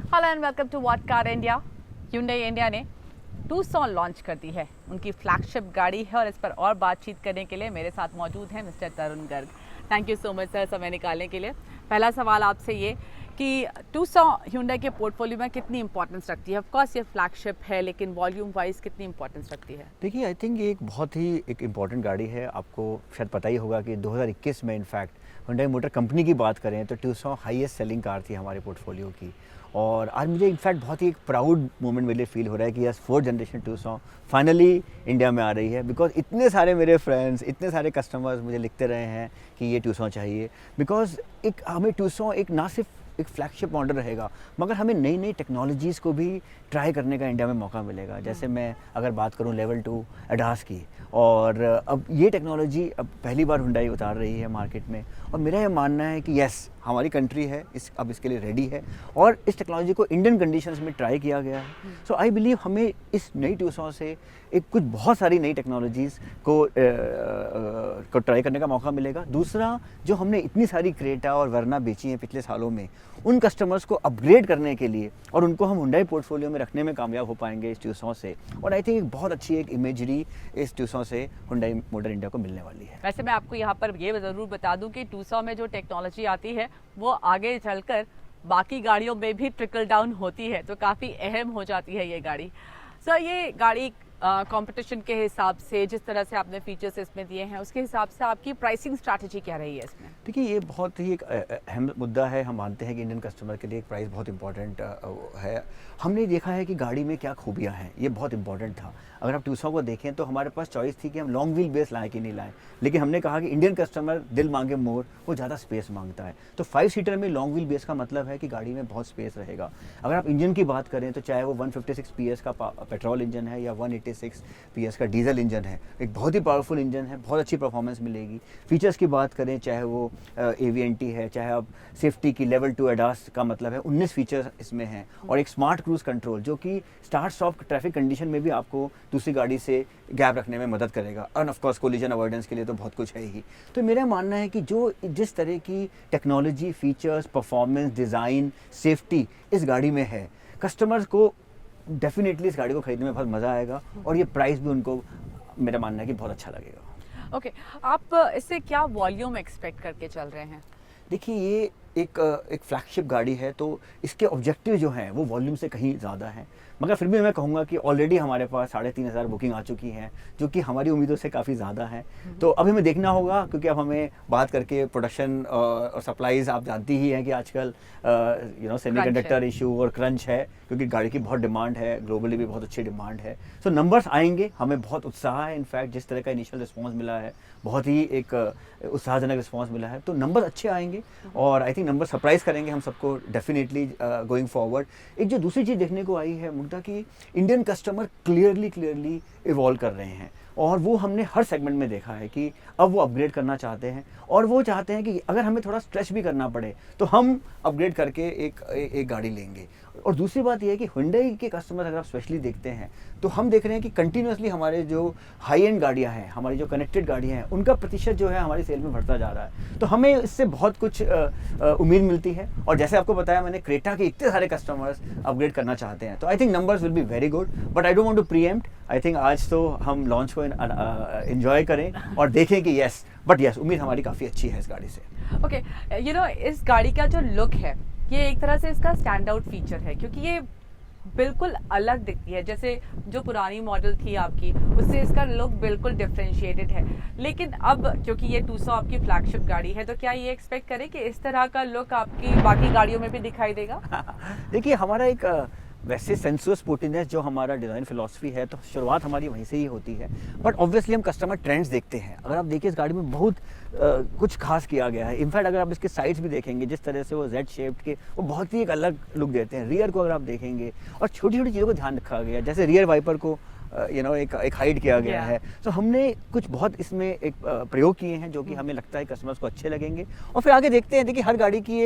Hello and welcome to what car India. Hyundai India ने Tucson launch कर दी है, उनकी फ्लैगशिप गाड़ी है और इस पर और बातचीत करने के लिए मेरे साथ मौजूद हैं mister Tarun Garg. Thank you so much sir समय निकालने के लिए। पहला सवाल आपसे ये कि टूसॉन Hyundai के पोर्टफोलियो में कितनी इंपॉर्टेंस रखती है? ऑफ कोर्स ये फ्लैगशिप है, लेकिन वॉल्यूम वाइज कितनी इंपॉर्टेंस रखती है? देखिए, आई थिंक ये एक बहुत ही एक इम्पॉर्टेंट गाड़ी है। आपको शायद पता ही होगा कि 2021 में इनफैक्ट Hyundai मोटर कंपनी की बात करें तो टूसॉन हाईएस्ट सेलिंग कार थी हमारे पोर्टफोलियो की। और आज मुझे इनफैक्ट बहुत ही एक प्राउड मोमेंट मेरे लिए फील हो रहा है कि yes, 4th generation Tucson finally India में आ रही है। बिकॉज इतने सारे मेरे फ्रेंड्स, इतने सारे कस्टमर्स मुझे लिखते रहे हैं कि ये टूसॉन चाहिए। बिकॉज एक हमें टूसॉन एक ना सिर्फ एक फ्लैगशिप मॉडल रहेगा, मगर हमें नई नई टेक्नोलॉजीज़ को भी ट्राई करने का इंडिया में मौका मिलेगा। जैसे मैं अगर बात करूं लेवल 2 ADAS की, और अब ये टेक्नोलॉजी अब पहली बार Hyundai उतार रही है मार्केट में। और मेरा ये मानना है कि यस, हमारी कंट्री है अब इसके लिए रेडी है और इस टेक्नोलॉजी को इंडियन कंडीशंस में ट्राई किया गया है। सो आई बिलीव हमें इस नई टूसॉन से एक कुछ बहुत सारी नई टेक्नोलॉजीज़ को ट्राई करने का मौका मिलेगा। दूसरा, जो हमने इतनी सारी क्रेटा और वर्ना बेची हैं पिछले सालों में, उन कस्टमर्स को अपग्रेड करने के लिए और उनको हम Hyundai पोर्टफोलियो में रखने में कामयाब हो पाएंगे इस टूसॉन से। और आई थिंक एक बहुत अच्छी एक इमेजरी इस टूसॉन से Hyundai मोटर इंडिया को मिलने वाली है। वैसे मैं आपको यहाँ पर ये ज़रूर बता दूँ कि टूसॉन में जो टेक्नोलॉजी आती है वो आगे चलकर बाकी गाड़ियों में भी ट्रिकल डाउन होती है, तो काफ़ी अहम हो जाती है ये गाड़ी। सर, ये गाड़ी कंपटीशन के हिसाब से, जिस तरह से आपने फीचर्स इसमें दिए हैं, उसके हिसाब से आपकी प्राइसिंग स्ट्रैटेजी क्या रही है इसमें? देखिए, ये बहुत ही एक अहम मुद्दा है। हम मानते हैं कि इंडियन कस्टमर के लिए एक प्राइस बहुत इंपॉर्टेंट है। हमने देखा है कि गाड़ी में क्या खूबियाँ हैं, ये बहुत इंपॉर्टेंट था। अगर आप टूसॉन को देखें तो हमारे पास चॉइस थी कि हम लॉन्ग व्हील बेस लाएँ कि नहीं लाएँ, लेकिन हमने कहा कि इंडियन कस्टमर दिल मांगे मोर, वो ज़्यादा स्पेस मांगता है। तो 5 सीटर में लॉन्ग व्हील बेस का मतलब है कि गाड़ी में बहुत स्पेस रहेगा। अगर आप इंजन की बात करें तो चाहे वो 156 PS का पेट्रोल इंजन है या 186 PS का डीजल इंजन है, एक बहुत ही पावरफुल इंजन है, बहुत अच्छी परफॉर्मेंस मिलेगी। फीचर्स की बात करें, चाहे वो AVNT है, चाहे आप सेफ्टी की लेवल 2 ADAS का मतलब है 19 फीचर्स इसमें हैं, और एक स्मार्ट क्रूज कंट्रोल जो कि स्टार्ट स्टॉप ट्रैफिक कंडीशन में भी आपको दूसरी गाड़ी से गैप रखने में मदद करेगा। और ऑफ कोर्स कोलिजन अवॉइडेंस के लिए तो बहुत कुछ है ही। तो मेरा मानना है कि जिस तरह की technology, features, performance, design, safety इस गाड़ी में है, कस्टमर्स को डेफिनेटली इस गाड़ी को खरीदने में बहुत मज़ा आएगा, और ये प्राइस भी उनको, मेरा मानना है कि बहुत अच्छा लगेगा। ओके, आप इससे क्या वॉल्यूम एक्सपेक्ट करके चल रहे हैं? देखिए, ये एक फ्लैगशिप गाड़ी है, तो इसके ऑब्जेक्टिव जो हैं वो वॉल्यूम से कहीं ज़्यादा हैं। मगर फिर भी मैं कहूँगा कि ऑलरेडी हमारे पास 3500 बुकिंग आ चुकी हैं, जो कि हमारी उम्मीदों से काफ़ी ज़्यादा हैं। तो अभी हमें देखना होगा, क्योंकि अब हमें बात करके प्रोडक्शन और सप्लाईज़, आप जानती ही हैं कि आजकल सेमीकंडक्टर इशू और क्रंच है, क्योंकि गाड़ी की बहुत डिमांड है, ग्लोबली भी बहुत अच्छी डिमांड है। सो नंबर्स आएंगे, हमें बहुत उत्साह है। इनफैक्ट जिस तरह का इनिशियल रिस्पॉन्स मिला है, बहुत ही एक उत्साहजनक रिस्पॉन्स मिला है, तो नंबर अच्छे आएंगे और आई थिंक नंबर सरप्राइज करेंगे हम सबको डेफिनेटली गोइंग फॉरवर्ड। एक जो दूसरी चीज़ देखने को आई है मुद्दा, कि इंडियन कस्टमर क्लियरली इवॉल्व कर रहे हैं, और वो हमने हर सेगमेंट में देखा है कि अब वो अपग्रेड करना चाहते हैं, और वो चाहते हैं कि अगर हमें थोड़ा स्ट्रेच भी करना पड़े तो हम अपग्रेड करके एक गाड़ी लेंगे। और दूसरी बात ये है कि Hyundai के कस्टमर अगर आप स्पेशली देखते हैं तो हम देख रहे हैं कि कंटिन्यूसली हमारे जो हाई एंड गाड़ियाँ हैं, हमारी जो कनेक्टेड गाड़ियाँ हैं, उनका प्रतिशत जो है हमारी सेल में बढ़ता जा रहा है। तो हमें इससे बहुत कुछ उम्मीद मिलती है। और जैसे आपको बताया मैंने, क्रेटा के इतने सारे कस्टमर्स अपग्रेड करना चाहते हैं, तो I think numbers will be very good. But I don't want to preempt. I think आज तो हम लॉन्च को एंजॉय करें और देखें कि यस, बट यस, उम्मीद हमारी काफ़ी अच्छी है इस गाड़ी से। ओके, इस गाड़ी का जो लुक है, ये एक तरह से इसका स्टैंड आउट फीचर है, क्योंकि ये बिल्कुल अलग दिखती है। जैसे जो पुरानी मॉडल थी आपकी, उससे इसका लुक बिल्कुल डिफरेंशिएटेड है। लेकिन अब क्योंकि ये टूसॉन आपकी फ्लैगशिप गाड़ी है, तो क्या ये एक्सपेक्ट करें कि इस तरह का लुक आपकी बाकी गाड़ियों में भी दिखाई देगा? देखिए, हमारा एक वैसे सेंसुअस स्पोर्टीनेस जो हमारा डिज़ाइन फिलॉसफी है, तो शुरुआत हमारी वहीं से ही होती है। बट ऑब्वियसली हम कस्टमर ट्रेंड्स देखते हैं। अगर आप देखिए, इस गाड़ी में बहुत कुछ खास किया गया है। इनफैक्ट अगर आप इसके साइड्स भी देखेंगे, जिस तरह से वो जेड शेप्ड के, वो बहुत ही एक अलग लुक देते हैं। रियर को अगर आप देखेंगे, और छोटी छोटी चीज़ों को ध्यान रखा गया है, जैसे रियर वाइपर को एक हाइड किया गया है। तो हमने कुछ बहुत इसमें एक प्रयोग किए हैं जो कि हमें लगता है कस्टमर्स को अच्छे लगेंगे। और फिर आगे देखते हैं, देखिए हर गाड़ी की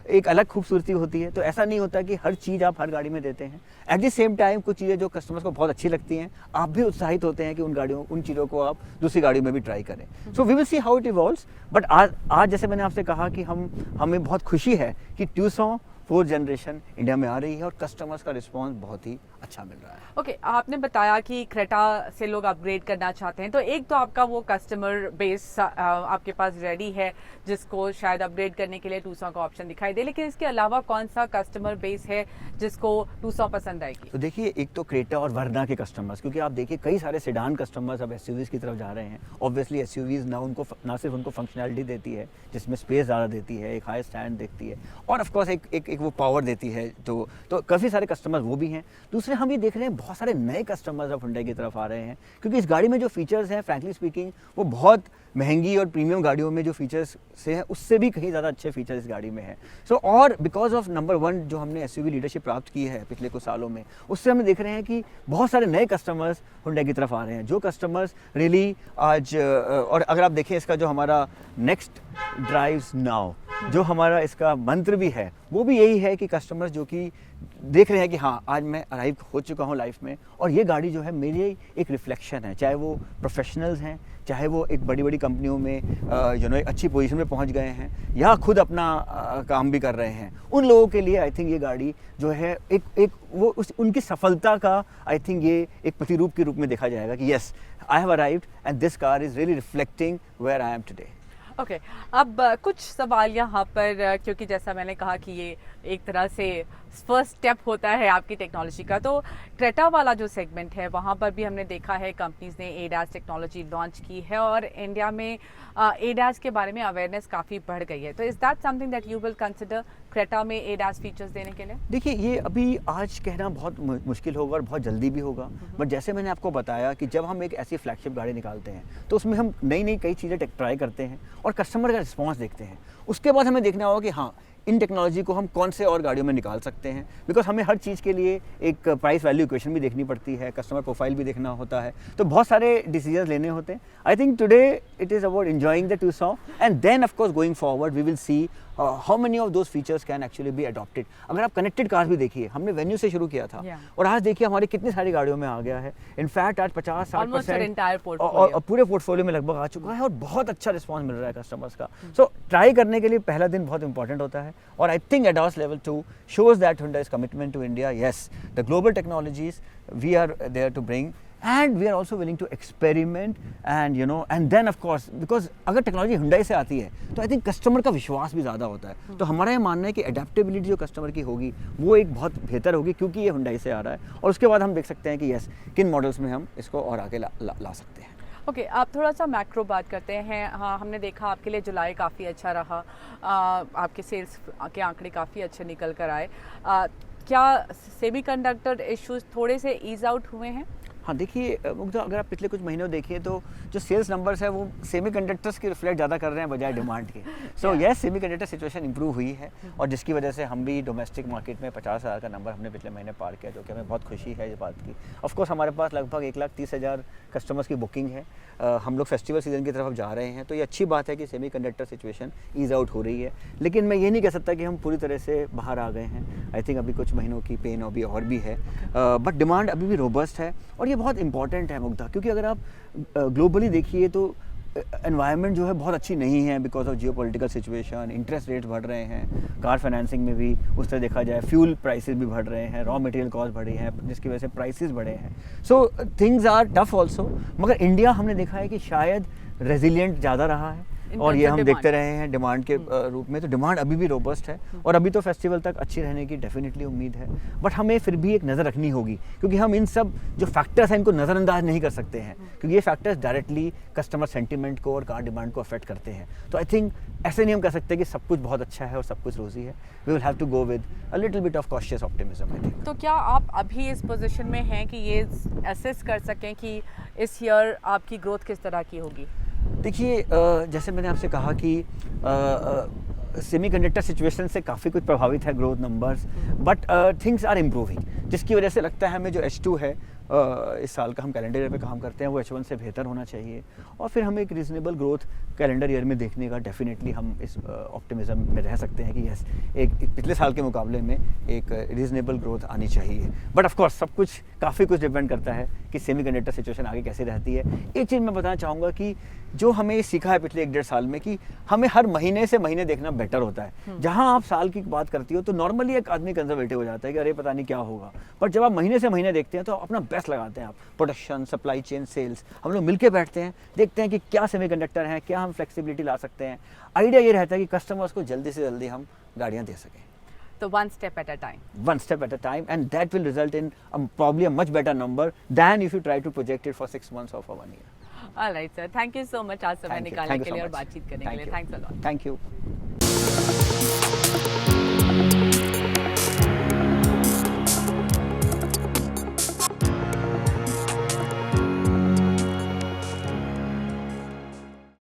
एक अलग खूबसूरती होती है, तो ऐसा नहीं होता कि हर चीज़ आप हर गाड़ी में देते हैं। एट द सेम टाइम कुछ चीज़ें जो कस्टमर्स को बहुत अच्छी लगती हैं, आप भी उत्साहित होते हैं कि उन चीज़ों को आप दूसरी गाड़ियों में भी ट्राई करें। So we will see how it evolves. But आज जैसे मैंने आपसे कहा कि हमें बहुत खुशी है कि टूसॉन 4th जनरेशन इंडिया में आ रही है और कस्टमर्स का रिस्पांस बहुत ही अच्छा मिल रहा है। ओके, आपने बताया कि क्रेटा से लोग अपग्रेड करना चाहते हैं, तो एक तो आपका वो कस्टमर बेस आपके पास रेडी है जिसको शायद अपग्रेड करने के लिए 200 का ऑप्शन दिखाई दे, लेकिन इसके अलावा कौन सा कस्टमर बेस है जिसको 200 पसंद आएगी? तो देखिए, एक तो क्रेटा और वर्ना के कस्टमर्स, क्योंकि आप देखिए कई सारे सेडान कस्टमर्स अब एसयूवीज की तरफ जा रहे हैं। ऑब्वियसली एसयूवीज ना सिर्फ उनको फंक्शनैलिटी देती है जिसमें स्पेस ज़्यादा देती है, एक हाई स्टैंड देती है, और ऑफ कोर्स एक वो पावर देती है, तो काफ़ी सारे कस्टमर्स वो भी हैं। दूसरे हम ये देख रहे हैं बहुत सारे नए कस्टमर्स अब हुंडई की तरफ आ रहे हैं, क्योंकि इस गाड़ी में जो फीचर्स हैं फ्रैंकली स्पीकिंग वो बहुत महंगी और प्रीमियम गाड़ियों में जो फीचर्स से हैं उससे भी कहीं ज़्यादा अच्छे फीचर्स इस गाड़ी में हैं। सो और बिकॉज ऑफ नंबर 1 जो हमने एसयूवी लीडरशिप प्राप्त की है पिछले कुछ सालों में, उससे हम देख रहे हैं कि बहुत सारे नए कस्टमर्स हुंडई की तरफ आ रहे हैं, जो कस्टमर्स रियली आज और अगर आप देखें इसका जो हमारा नेक्स्ट ड्राइव्स नाउ जो हमारा इसका मंत्र भी है वो भी यही है कि कस्टमर्स जो कि देख रहे हैं कि हाँ आज मैं अराइव हो चुका हूँ लाइफ में, और ये गाड़ी जो है मेरी एक रिफ्लेक्शन है, चाहे वो प्रोफेशनल्स हैं, चाहे वो एक बड़ी बड़ी कंपनियों में एक अच्छी पोजीशन में पहुंच गए हैं, या खुद अपना काम भी कर रहे हैं, उन लोगों के लिए आई थिंक ये गाड़ी जो है एक वो उनकी सफलता का आई थिंक ये एक प्रतिरूप के रूप में देखा जाएगा कि yes I have arrived and this car is really reflecting where I am today. Okay, अब कुछ सवाल यहाँ पर, क्योंकि जैसा मैंने कहा कि ये एक तरह से फर्स्ट स्टेप होता है आपकी टेक्नोलॉजी का, तो क्रेटा वाला जो सेगमेंट है वहाँ पर भी हमने देखा है कंपनीज ने एडास टेक्नोलॉजी लॉन्च की है और इंडिया में एडास के बारे में अवेयरनेस काफ़ी बढ़ गई है। तो is that something that you will consider Creta में एडास फीचर्स देने के लिए? देखिए, ये अभी आज कहना बहुत मुश्किल होगा और बहुत जल्दी भी होगा, बट जैसे मैंने आपको बताया कि जब हम एक ऐसी फ्लैगशिप गाड़ी निकालते हैं तो उसमें हम नई कई चीज़ें ट्राई करते हैं और कस्टमर का रिस्पॉन्स देखते हैं। उसके बाद हमें देखना होगा कि हाँ इन टेक्नोलॉजी को हम कौन से और गाड़ियों में निकाल सकते हैं, बिकॉज हमें हर चीज़ के लिए एक प्राइस वैल्यू इक्वेशन भी देखनी पड़ती है, कस्टमर प्रोफाइल भी देखना होता है, तो बहुत सारे डिसीजन लेने होते हैं। I think today it is about enjoying the 200 and then of course going forward we will see how many of those features can actually be adopted. अगर आप कनेक्टेड कार्स भी देखिए, हमने वेन्यू से शुरू किया था और आज देखिए हमारी कितनी सारी गाड़ियों में आ गया है। इनफैक्ट आज 50-60% और पूरे पोर्टफोलियो में लगभग आ चुका है और बहुत अच्छा रिस्पॉन्स मिल रहा है कस्टमर्स का। सो ट्राई करने के लिए पहला दिन बहुत इंपॉर्टेंट होता है और I think ADAS Level 2 shows that Hyundai's commitment to India. Yes, the global technologies we are there to bring, and we are also willing to experiment and and then of course because अगर technology Hyundai से आती है तो I think customer का विश्वास भी ज़्यादा होता है। तो हमारा ये मानना है कि एडेप्टेबिलिटी जो कस्टमर की होगी वो एक बहुत बेहतर होगी क्योंकि ये Hyundai से आ रहा है, और उसके बाद हम देख सकते हैं कि यस किन मॉडल्स में हम इसको और आगे ला सकते हैं। ओके, आप थोड़ा सा मैक्रो बात करते हैं। हाँ, हमने देखा आपके लिए जुलाई काफ़ी अच्छा रहा, आपके सेल्स के आंकड़े काफ़ी अच्छे निकल कर आए। क्या सेमीकंडक्टर इश्यूज थोड़े से ईज आउट हुए हैं? हाँ, देखिए मुग्धा, अगर आप पिछले कुछ महीनों देखिए तो जो सेल्स नंबर्स है वो सेमीकंडक्टर्स की रिफ्लेक्ट ज़्यादा कर रहे हैं बजाय डिमांड के। So yes, semiconductor situation improve हुई है और जिसकी वजह से हम भी डोमेस्टिक मार्केट में 50,000 का नंबर हमने पिछले महीने पार किया, जो कि हमें बहुत खुशी है इस बात की। ऑफकोर्स हमारे पास लगभग 1,30,000 कस्टमर्स की बुकिंग है। हम लोग फेस्टिवल सीजन की तरफ जा रहे हैं, तो ये अच्छी बात है कि सेमीकंडक्टर सिचुएशन ईज आउट हो रही है, लेकिन मैं ये नहीं कह सकता कि हम पूरी तरह से बाहर आ गए हैं। आई थिंक अभी कुछ महीनों की पेन अभी और भी है, बट डिमांड अभी भी रोबस्ट है और ये बहुत इंपॉर्टेंट है मुग्धा, क्योंकि अगर आप ग्लोबली देखिए तो एनवायरनमेंट जो है बहुत अच्छी नहीं है because of geopolitical situation. Interest rates बढ़ रहे हैं, कार फाइनेंसिंग में भी उस तरह देखा जाए फ्यूल प्राइसेस भी बढ़ रहे हैं, रॉ मटेरियल कॉस्ट बढ़ी है जिसकी वजह से प्राइसेस बढ़े हैं। So things are tough also, मगर इंडिया हमने देखा है कि शायद रेजिलिएंट ज़्यादा रहा है और ये हम देखते रहे हैं डिमांड के रूप में। तो डिमांड अभी भी रोबस्ट है और अभी तो फेस्टिवल तक अच्छी रहने की डेफिनेटली उम्मीद है, बट हमें फिर भी एक नज़र रखनी होगी क्योंकि हम इन सब जो फैक्टर्स हैं इनको नज़रअंदाज नहीं कर सकते हैं, क्योंकि ये फैक्टर्स डायरेक्टली कस्टमर सेंटीमेंट को और कार डिमांड को अफेक्ट करते हैं। तो आई थिंक ऐसे नहीं हम कह सकते कि सब कुछ बहुत अच्छा है और सब कुछ रोजी है। We will have to go with a little bit of cautious optimism I think. तो क्या आप अभी इस पोजीशन में हैं कि ये असेस कर सकें कि इस ईयर आपकी ग्रोथ किस तरह की होगी? देखिए, जैसे मैंने आपसे कहा कि सेमीकंडक्टर सिचुएशन से काफ़ी कुछ प्रभावित है growth numbers, but things are improving, जिसकी वजह से लगता है हमें जो H2 है इस साल का हम कैलेंडर ईयर पे काम करते हैं वो H1 से बेहतर होना चाहिए, और फिर हमें एक रीजनेबल ग्रोथ कैलेंडर ईयर में देखने का डेफिनेटली हम इस ऑप्टिमिज्म में रह सकते हैं कि यस एक पिछले साल के मुकाबले में एक रीजनेबल ग्रोथ आनी चाहिए। बट ऑफ कोर्स सब कुछ काफ़ी कुछ डिपेंड करता है कि सेमीकंडक्टर सिचुएशन आगे कैसे रहती है। एक चीज़ मैं बताना चाहूँगा कि जो हमें सीखा है पिछले 1-1.5 साल में कि हमें हर महीने से महीने देखना बेटर होता है। जहाँ आप साल की बात करती हो तो नॉर्मली एक आदमी कंजर्वेटिव हो जाता है कि अरे पता नहीं क्या होगा, बट जब आप महीने से महीने देखते हैं तो अपना बेस्ट लगाते हैं। आप प्रोडक्शन, सप्लाई चेन, सेल्स, हम लोग मिलके बैठते हैं, देखते हैं कि क्या सेमीकंडक्टर है, क्या हम फ्लेक्सिबिलिटी ला सकते हैं। आइडिया ये रहता है कि कस्टमर्स को जल्दी से जल्दी हम गाड़ियाँ दे सकें। तो one step at a time, one step at a time, and that will result in probably a much better number than if you try to project it for 6 months or for 1 year. Alright sir, thank you so much आज समय Thank you. निकालने Thank you के so लिए और much. बातचीत करने के Thank लिए। you. Thanks a lot. Thank you.